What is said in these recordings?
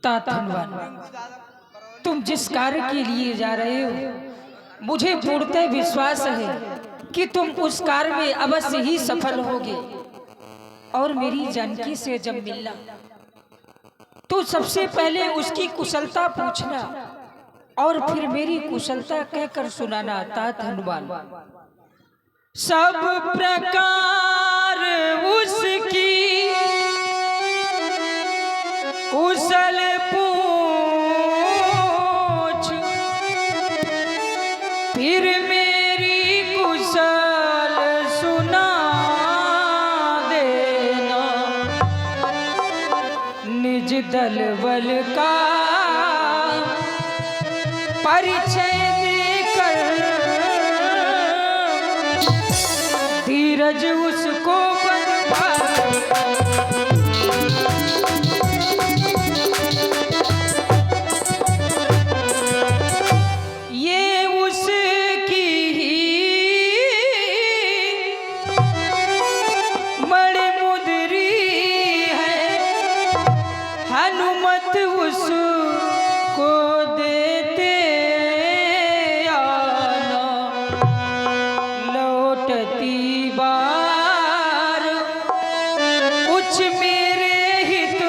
तात हनुमान, तुम जिस कार्य के लिए जा रहे हो, मुझे पूर्णतः विश्वास है कि तुम उस कार्य में अवश्य ही सफल होगे। और मेरी जानकी से जब मिलना तो सबसे पहले उसकी कुशलता पूछना और फिर मेरी कुशलता कहकर सुनाना। तात हनुमान, सब प्रकार उसकी कुशल पूछ, फिर मेरी कुशल सुना देना। निज दल बल का परिचय देकर धीरज उसको बंधवा। ये उसकी ही मणिमुद्री है, हनुमत उसको देते आना। लौटती बार कुछ मेरे हित,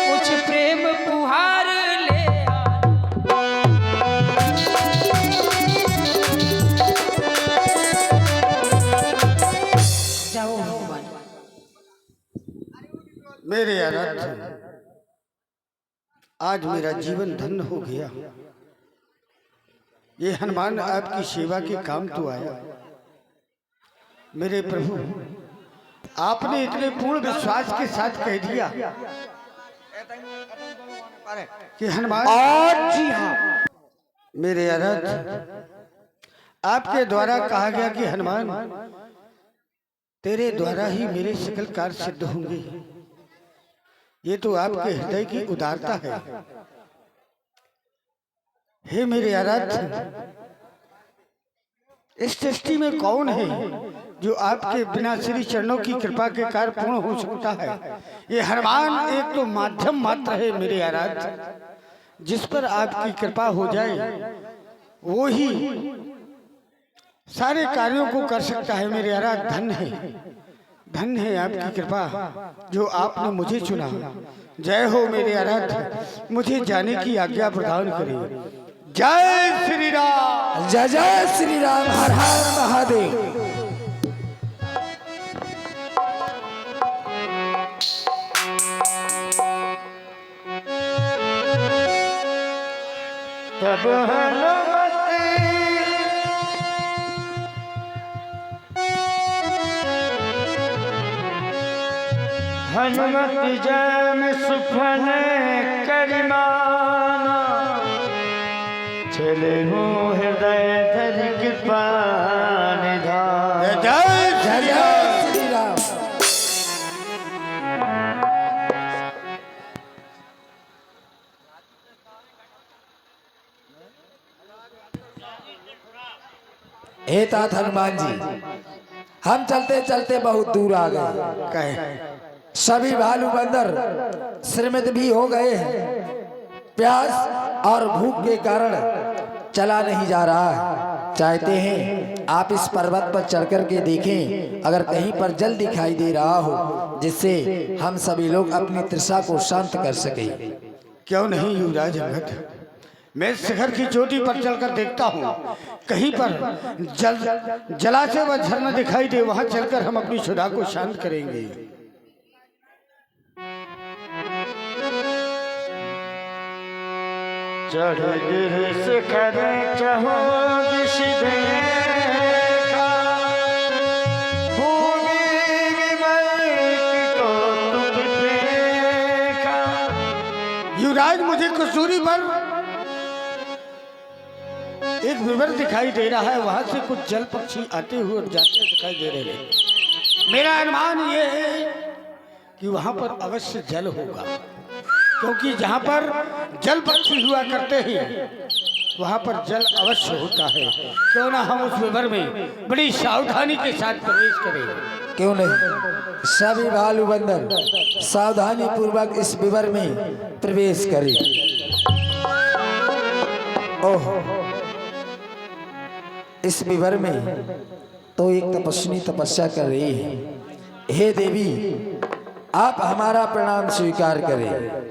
कुछ प्रेम पुहार ले जाओ। भगवान मेरे आराध्य, आज मेरा जीवन धन्य हो गया। ये हनुमान आपकी सेवा के काम तो आया। मेरे प्रभु, आपने इतने पूर्ण विश्वास के साथ कह दिया कि हनुमान, जी हाँ मेरे आराध्य, आपके द्वारा कहा गया कि हनुमान, तेरे द्वारा ही मेरे सकल कार्य सिद्ध होंगे। ये तो आपके हृदय की उदारता है। हे मेरे आराध्य, इस सृष्टि में कौन है जो आपके बिना श्री चरणों की कृपा के कार्य पूर्ण हो सकता है। ये हनुमान एक तो माध्यम मात्र है मेरे आराध्य, जिस पर आपकी कृपा हो जाए वो ही सारे कार्यों को कर सकता है। मेरे आराध्य, धन्य है, धन्य है आपकी कृपा जो आपने मुझे चुना। जय हो मेरे आराध्य, मुझे जाने की आज्ञा प्रदान करें। जय श्री राम। जय जय श्री राम। हर हर महादेव। तब हनुमत जय में सुफल करिमाना, चले हो हृदय धर कृपा निधान। जय जय जय श्री राम। हे तात हनुमान जी, हम चलते चलते बहुत दूर आ गए। कहे सभी भालू बंदर श्रीमत भी हो गए हैं। प्यास और भूख के कारण चला नहीं जा रहा है। चाहते हैं आप इस पर्वत पर चढ़कर के देखें, अगर कहीं पर जल दिखाई दे रहा हो, जिससे हम सभी लोग अपनी तृषा को शांत कर सके। क्यों नहीं युवराज अंगद, मैं शिखर की चोटी पर चलकर देखता हूँ, कहीं पर जलाशय व झरना दिखाई दे, वहां चलकर हम अपनी क्षुधा को शांत करेंगे। चढ़ गिर शिखर चहो दिश देखा, भूमि विमल की कौतुक देखा। युवराज, मुझे कसूरी पर एक विवर दिखाई दे रहा है, वहां से कुछ जल पक्षी आते हुए और जाते दिखाई दे रहे हैं। मेरा अनुमान ये है कि वहां पर अवश्य जल होगा, क्योंकि जहां पर जल पक्षी हुआ करते हैं वहाँ पर जल अवश्य होता है। क्यों ना हम उस विवर में बड़ी सावधानी के साथ प्रवेश करें। क्यों नहीं, सभी भालू बंदर सावधानी पूर्वक इस विवर में प्रवेश करें। ओह, इस विवर में तो एक तपस्विनी तपस्या कर रही है। हे देवी, आप हमारा प्रणाम स्वीकार करें।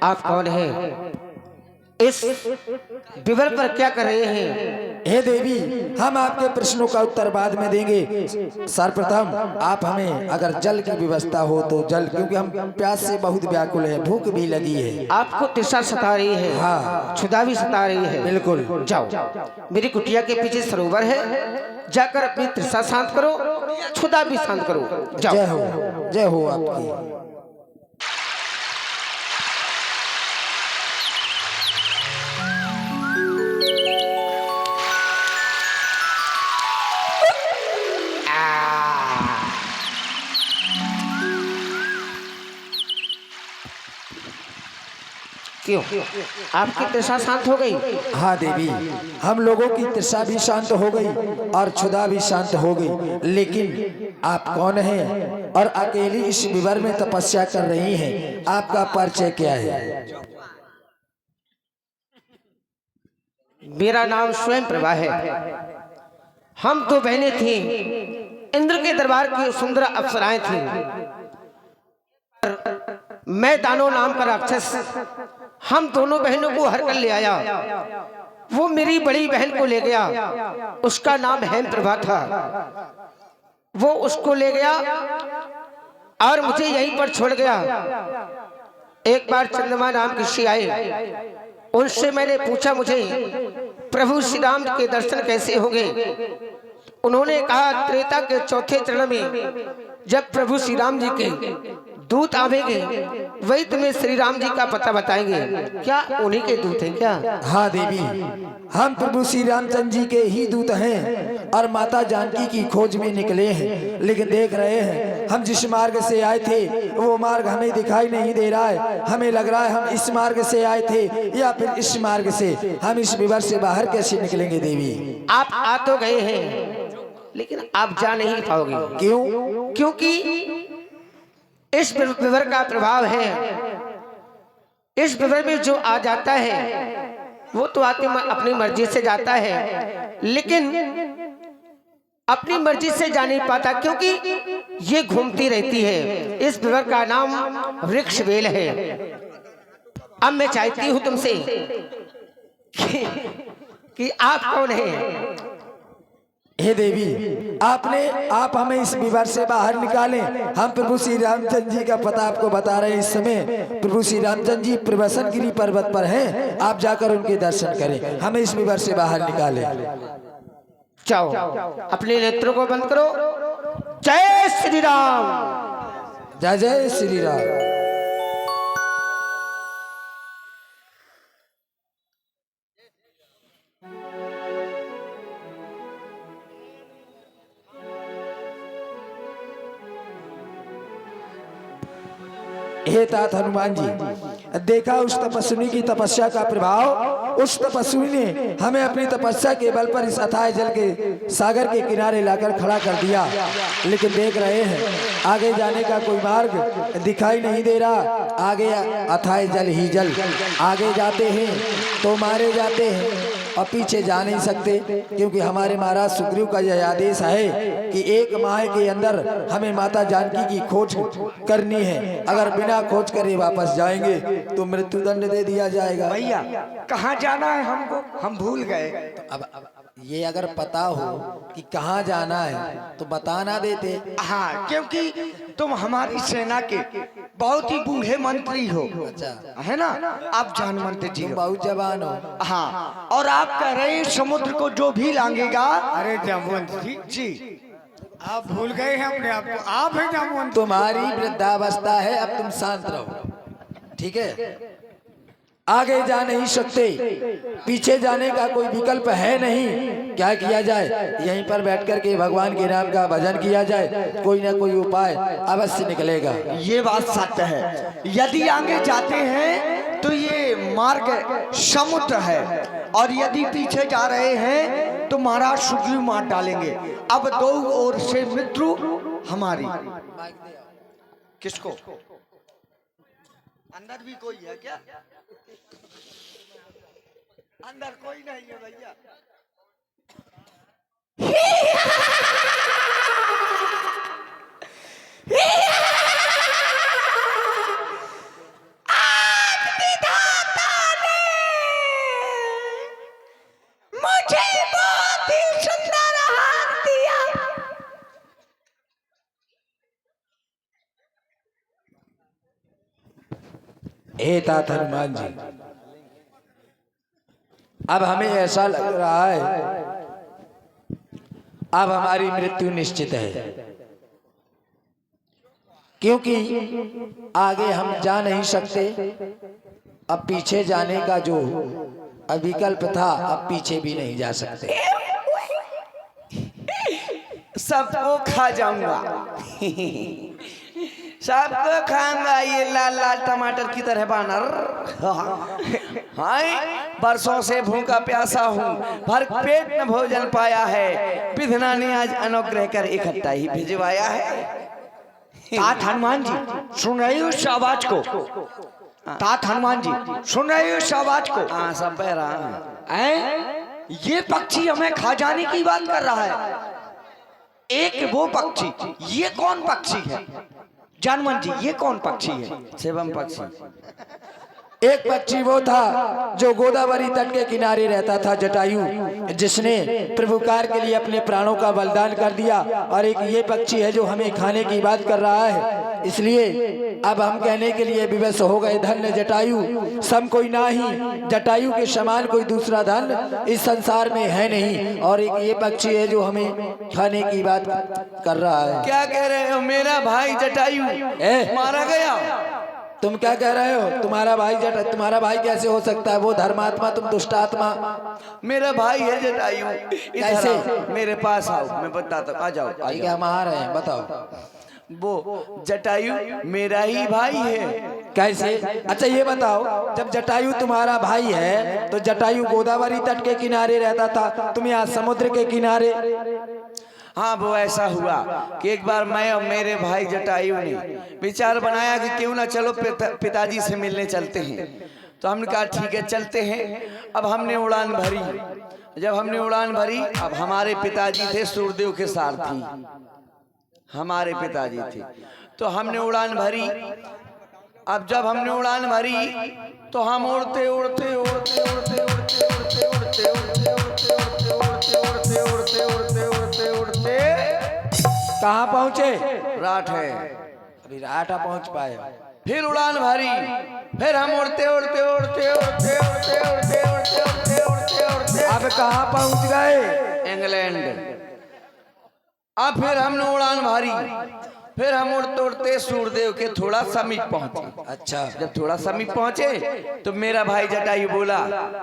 आप कौन हैं? इस विवर पर क्या कर रहे हैं? हे देवी, हम आपके प्रश्नों का उत्तर बाद में देंगे। सर्वप्रथम आप हमें अगर जल की व्यवस्था हो तो जल, क्योंकि हम प्यास से बहुत व्याकुल है, भूख भी लगी है। आपको तृषा सता रही है, हाँ, क्षुधा भी सता रही है। बिल्कुल। जाओ, मेरी कुटिया के पीछे सरोवर है, जाकर अपनी तृषा शांत करो, क्षुधा भी शांत करो। जाओ। जय हो आपकी। क्यों, आपकी तृषा शांत हो गई? हाँ देवी, हम लोगों की तृषा भी शांत हो गई और क्षुधा भी शांत हो गई। लेकिन आप कौन हैं और अकेली इस विवर में तपस्या कर रही हैं? आपका परिचय क्या है? मेरा नाम स्वयं प्रभा है। हम दो बहनें थीं, इंद्र के दरबार की सुंदर अप्सराएं थीं। मैं दानो नाम का राक्षस हम दोनों बहनों को हर कर ले आया। वो मेरी बड़ी बहन को ले गया, उसका नाम हेम प्रभा था। वो उसको ले गया और मुझे यहीं पर छोड़ गया। एक बार चंद्रमा नाम ऋषि आए, उनसे मैंने पूछा मुझे प्रभु श्री राम के दर्शन कैसे होंगे। उन्होंने कहा त्रेता के चौथे चरण में जब प्रभु श्री राम जी के दूत आवेंगे वही तुम्हें श्री राम जी का पता बताएंगे। क्या उन्हीं के दूत हैं क्या? हाँ देवी, हम प्रभु श्री रामचंद्र जी के ही दूत हैं और माता जानकी की खोज में निकले हैं। लेकिन देख रहे हैं हम जिस मार्ग से आए थे वो मार्ग हमें दिखाई नहीं दे रहा है। हमें लग रहा है हम इस मार्ग से आए थे या फिर इस मार्ग से। हम इस विवर से बाहर कैसे निकलेंगे देवी? आप आ तो गए हैं लेकिन आप जा नहीं पाओगे। क्यों? क्योंकि इस विवर का प्रभाव है। इस विवर में जो आ जाता है वो तो अपनी मर्जी से जाता है, लेकिन अपनी मर्जी से जा नहीं पाता क्योंकि ये घूमती रहती है। इस विवर का नाम वृक्ष वेल है। अब मैं चाहती हूँ तुमसे कि आप कौन हैं? हे देवी, आप हमें इस विवर से बाहर निकालें। हम प्रभु श्री रामचंद्र जी का पता आपको बता रहे हैं। इस समय प्रभु श्री रामचंद्र जी प्रवसनगिरी पर्वत पर हैं। आप जाकर उनके दर्शन करें, हमें इस विवर से बाहर निकालें। जाओ, अपने नेत्रों को बंद करो। जय श्री राम। जय जय श्री राम। हे तात हनुमान जी, देखा उस तपस्विनी की तपस्या का प्रभाव। उस तपस्विनी ने हमें अपनी तपस्या के बल पर इस अथाह जल के सागर के किनारे लाकर खड़ा कर दिया। लेकिन देख रहे हैं आगे जाने का कोई मार्ग दिखाई नहीं दे रहा। आगे अथाह जल ही जल। आगे जाते हैं तो मारे जाते हैं और पीछे जा नहीं सकते, क्योंकि हमारे महाराज सुग्रीव का यह आदेश है कि 1 माह के अंदर हमें माता जानकी की खोज करनी है। अगर बिना खोज करे वापस जाएंगे तो मृत्युदंड दे दिया जाएगा। भैया कहाँ जाना है हमको? हम भूल गए। अब ये अगर पता हो कि कहाँ जाना है तो बता ना देते। हाँ, क्योंकि तुम हमारी सेना के बहुत ही बूढ़े मंत्री हो। अच्छा, है ना? आप जान मंत्री जी हो। बहुत जवान हो। हाँ, और आप कह रहे हैं समुद्र को जो भी लांघेगा। अरे जामवंत जी, आप भूल गए हैं अपने आप को। आप हैं जामवंत। तुम्हारी वृद्धावस्था है, अब तुम शांत रहो, ठीक है? आगे जा नहीं सकते, पीछे जाने का कोई विकल्प है नहीं। क्या किया जाए? यहीं पर बैठ कर के भगवान के नाम का भजन किया जाए, कोई ना कोई उपाय अवश्य निकलेगा। ये बात सत्य है। यदि आगे जाते हैं तो ये मार्ग समुद्र है, और यदि पीछे जा रहे हैं तो महाराज सुग्रीव मार डालेंगे। अब दो ओर से मृत्यु हमारी। किसको? अंदर भी कोई है क्या? अंदर कोई नहीं है भैया। मुझे बहुत ही सुंदर हाथ दिया। हे तात हनुमान जी, अब हमें ऐसा लग रहा है अब हमारी मृत्यु निश्चित है, क्योंकि आगे हम जा नहीं सकते। अब पीछे जाने का जो विकल्प था, अब पीछे भी नहीं जा सकते। सबको खा जाऊंगा, सबको खाऊंगा, ये लाल लाल टमाटर की तरह बानर। हाय, बरसों से भूखा प्यासा हूँ, भर पेट न भोजन पाया है, विधना ने आज अनुग्रह कर इकट्ठा ही भिजवाया है। तात हनुमान जी सुन रहे हो इस आवाज को? तात हनुमान जी सुन रहे हो इस आवाज को? हाँ, सब बह रहा हैं? ये पक्षी हमें खा जाने की बात कर रहा है। एक वो पक्षी, ये कौन पक्षी है? जानवन जी, ये कौन पक्षी है? शिवम पक्षी। एक पक्षी वो था जो गोदावरी तट के किनारे रहता था, जटायु, जिसने प्रभुकार के लिए अपने प्राणों का बलिदान कर दिया। और एक ये पक्षी है जो हमें खाने की बात कर रहा है। इसलिए अब हम कहने के लिए विवश हो गए, धन्य जटायु, सम कोई ना ही, जटायु के समान कोई दूसरा धन इस संसार में है नहीं। और एक ये पक्षी है जो हमें खाने की बात कर रहा है। क्या कह रहे हो? मेरा भाई जटायु मारा गया? तुम क्या कह रहे हो? तुम्हारा भाई कैसे हो सकता है? वो धर्मात्मा, तुम दुष्टात्मा। मेरा भाई है जटायु। कैसे? मेरे पास आओ, मैं बताता हूँ। आ जाओ, आ ठीक है, जाओ। हम आ रहे हैं, बताओ। वो जटायु मेरा ही भाई है। कैसे? अच्छा ये बताओ, जब जटायु तुम्हारा भाई है तो जटायु गोदावरी तट के किनारे रहता था, तुम यहाँ समुद्र के किनारे। हाँ, वो ऐसा हुआ कि एक बार मैं और मेरे भाई जटायु ने विचार बनाया कि क्यों ना चलो पिताजी से मिलने चलते हैं। तो हमने कहा ठीक है, चलते हैं। अब हमने उड़ान भरी। जब हमने उड़ान भरी, अब हमारे पिताजी थे सूर्यदेव के सारथी, हमारे पिताजी थे। तो हमने उड़ान भरी। अब जब हमने उड़ान भरी तो हम उड़ते उड़ते उड़ते उड़ते उड़ते उड़ते उड़ते उड़ते उड़ते उड़ते उड़ते उड़ते उड़ते उड़ते कहाँ पहुँचे? राठ है। अभी राठा पहुँच पाए। फिर उड़ान भरी, फिर हम उड़ते उड़ते उड़ते उड़ते उड़ते उड़ते उड़ते उड़ते उड़ते उड़ते अब कहाँ पहुँच गए? इंग्लैंड। अब फिर हमने उड़ान भरी, फिर हम उड़ते उड़ते सूर्यदेव के थोड़ा समीप पहुंचे। अच्छा, जब थोड़ा समीप पहुंचे तो मेरा भाई जटायु बोला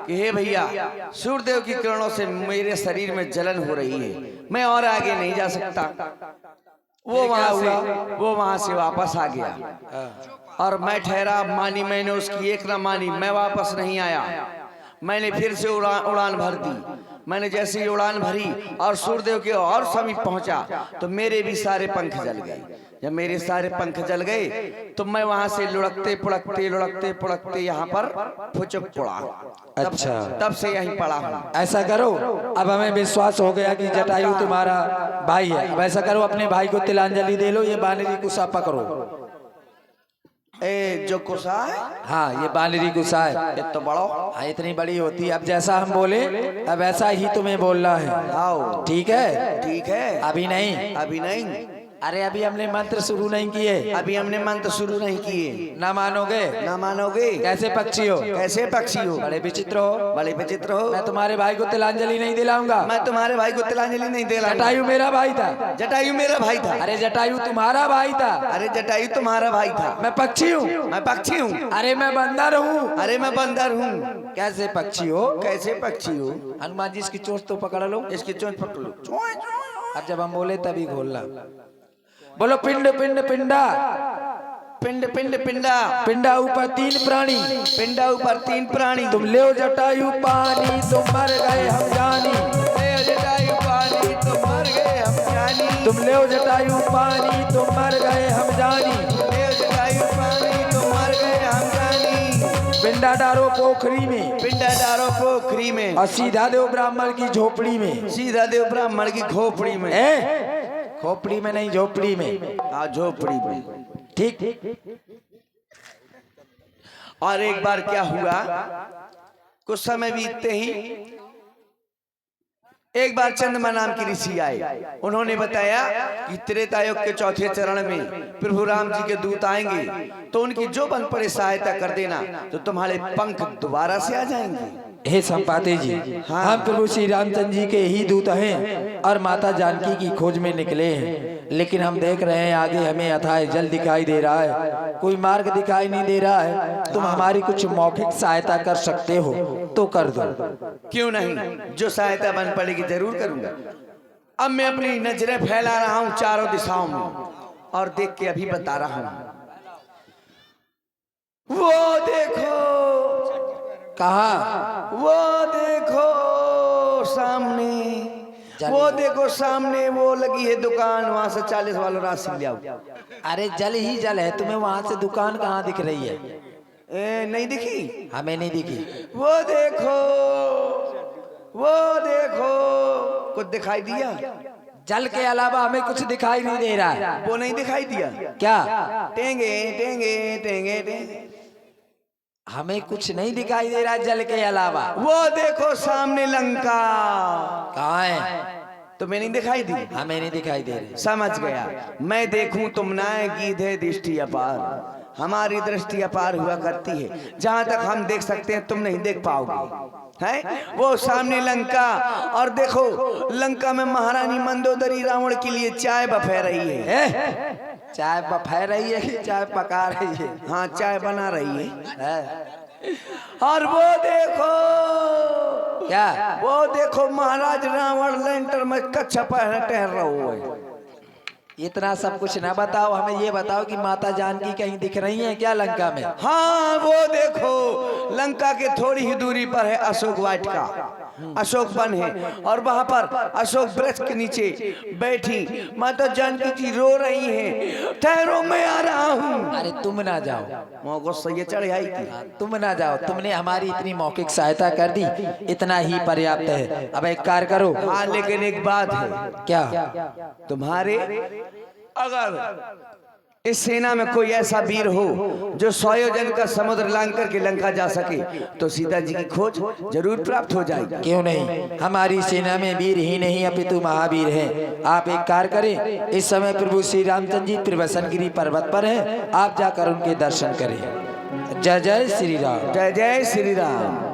कि हे भैया, सूर्यदेव की किरणों से मेरे शरीर में जलन हो रही है, मैं और आगे नहीं जा सकता। वो वहां से वापस आ गया और मैं ठहरा। मानी मैंने उसकी, एक ना मानी, मैं वापस नहीं आया। मैंने फिर से उड़ान भर दी। मैंने जैसे ही उड़ान भरी और सूर्यदेव के और समीप पहुंचा तो मेरे भी सारे पंख जल गए। जब मेरे सारे पंख जल गए तो मैं वहां से लुढ़कते पुढ़कते यहाँ पर फुचक पड़ा। अच्छा, तब से यहीं पड़ा हूँ। ऐसा करो, अब हमें विश्वास हो गया कि जटायु तुम्हारा भाई है। अब ऐसा करो, अपने भाई को तिलांजलि दे लो। ये बानरी कुसा पकड़ो। ए जो कुसा है, हाँ, ये बानरी कुसा है। ये तो बड़ो, हाँ, इतनी बड़ी होती है। अब जैसा हम बोले अब वैसा ही तुम्हें बोलना है। आओ। ठीक है? ठीक है। अभी नहीं। अभी नहीं। अरे अभी हमने मंत्र शुरू नहीं किए। अभी हमने मंत्र शुरू नहीं किए। ना मानोगे? ना मानोगे? कैसे पक्षी हो? कैसे पक्षी हो? बड़े विचित्र हो। बड़े विचित्र हो। मैं तुम्हारे भाई को तिलांजलि नहीं दिलाऊंगा। मैं तुम्हारे भाई को तिलांजलि नहीं दिलाऊंगा। जटायु मेरा भाई था। जटायु मेरा भाई था। अरे जटायु तुम्हारा भाई था। अरे जटायु तुम्हारा भाई था। मैं पक्षी हूँ। मैं पक्षी हूँ। अरे मैं बंदर हूँ। अरे मैं बंदर हूँ। कैसे पक्षी हो? कैसे पक्षी हो? हनुमान जी इसकी चोंच तो पकड़ लो। इसकी चोंच पकड़ लो। अब जब हम बोले तभी खोलना। बोलो पिंड पिंड पिंडा। पिंड पिंड पिंडा। पिंडा ऊपर 3 प्राणी। पिंडा ऊपर 3 प्राणी। तुम ले जटायु पानी तुम मर गए हम जानी। ले जटायु पानी तुम मर गए हम जानी। तुम ले जटायु पानी तुम मर गए हम जानी। ले जटायु पानी तुम मर गए हम जानी। पिंडा डारो पोखरी में। पिंडा डारो पोखरी में। और सीधा देव ब्राह्मण की झोपड़ी में। सीधा देव ब्राह्मण की खोपड़ी में। खोपड़ी में नहीं झोपड़ी में। हाँ झोपड़ी में। ठीक। और एक बार क्या हुआ, कुछ समय बीतते ही एक बार चंद्रमा नाम की ऋषि आए। उन्होंने बताया कि त्रेतायुग के 4थे चरण में प्रभु राम जी के दूत आएंगे, तो उनकी जो बन पड़े सहायता कर देना, तो तुम्हारे पंख दोबारा से आ जाएंगे। हे संपाते जी, हम प्रभु श्री रामचंद्र जी के ही दूत हैं और माता जानकी की खोज में निकले हैं, लेकिन हम देख रहे हैं आगे हमें अथाह जल दिखाई दे रहा है, कोई मार्ग दिखाई नहीं दे रहा है। तुम हमारी कुछ मौखिक सहायता कर सकते हो तो कर दो। क्यों नहीं, जो सहायता बन पड़ेगी जरूर करूंगा। अब मैं अपनी नजरें फैला रहा हूं चारों दिशाओं में और देख के अभी बता रहा हूं। वो देखो, कहा? वो देखो सामने, वो देखो सामने वो लगी है दुकान, वहां से 40 वाला राशि ले आओ। अरे जल ही जल है, तुम्हें वहां से दुकान कहाँ दिख रही है? नहीं दिखी? हमें नहीं दिखी। वो देखो, वो देखो, कुछ दिखाई दिया? जल के अलावा हमें कुछ दिखाई नहीं दे रहा है। वो नहीं दिखाई दिया? क्या? टेंगे टेंगे टेंगे टेंगे, हमें कुछ नहीं दिखाई दे रहा जल के अलावा। वो देखो सामने लंका। कहाँ है? तुम्हें नहीं दिखाई दी? हमें नहीं दिखाई दे रही। समझ गया, मैं देखूं तुम ना गीधे दृष्टि अपार, हमारी दृष्टि अपार हुआ करती है, जहां तक हम देख सकते हैं तुम नहीं देख पाओगे। है वो सामने लंका, और देखो लंका में महारानी मंदोदरी रावण के लिए चाय बफे रही है। चाय बफे रही है कि चाय पका रही है? हाँ चाय बना रही है। और वो देखो, क्या? वो देखो महाराज रावण लेंटर में कच्छा पहने टहल रहा है। इतना सब कुछ ना बताओ, हमें ये बताओ कि माता जानकी कहीं दिख रही है क्या लंका में? हाँ वो देखो लंका के थोड़ी ही दूरी पर है अशोक वाटिका, अशोक वन है, और वहां पर अशोक वृक्ष के नीचे बैठी माता जानकी जी रो रही हैं। ठहरो मैं आ रहा हूँ। अरे तुम ना जाओ, मौको सही चढ़ाई थी। तुम ना जाओ, तुमने हमारी इतनी मौखिक सहायता कर दी, इतना ही पर्याप्त है। अब एक कार्य करो। हाँ लेकिन एक बात है। क्या? तुम्हारे अगर इस सेना में कोई ऐसा वीर हो जो 100 योजन का समुद्र लांघ करके लंका जा सके, तो सीता जी की खोज जरूर प्राप्त हो जाएगी। क्यों नहीं, हमारी सेना में वीर ही नहीं अपितु महावीर हैं। आप एक कार्य करें, इस समय प्रभु श्री रामचंद्र जी त्रिवसनगिरी पर्वत पर हैं, आप जाकर उनके दर्शन करें। जय जय श्री राम। जय जय श्री राम।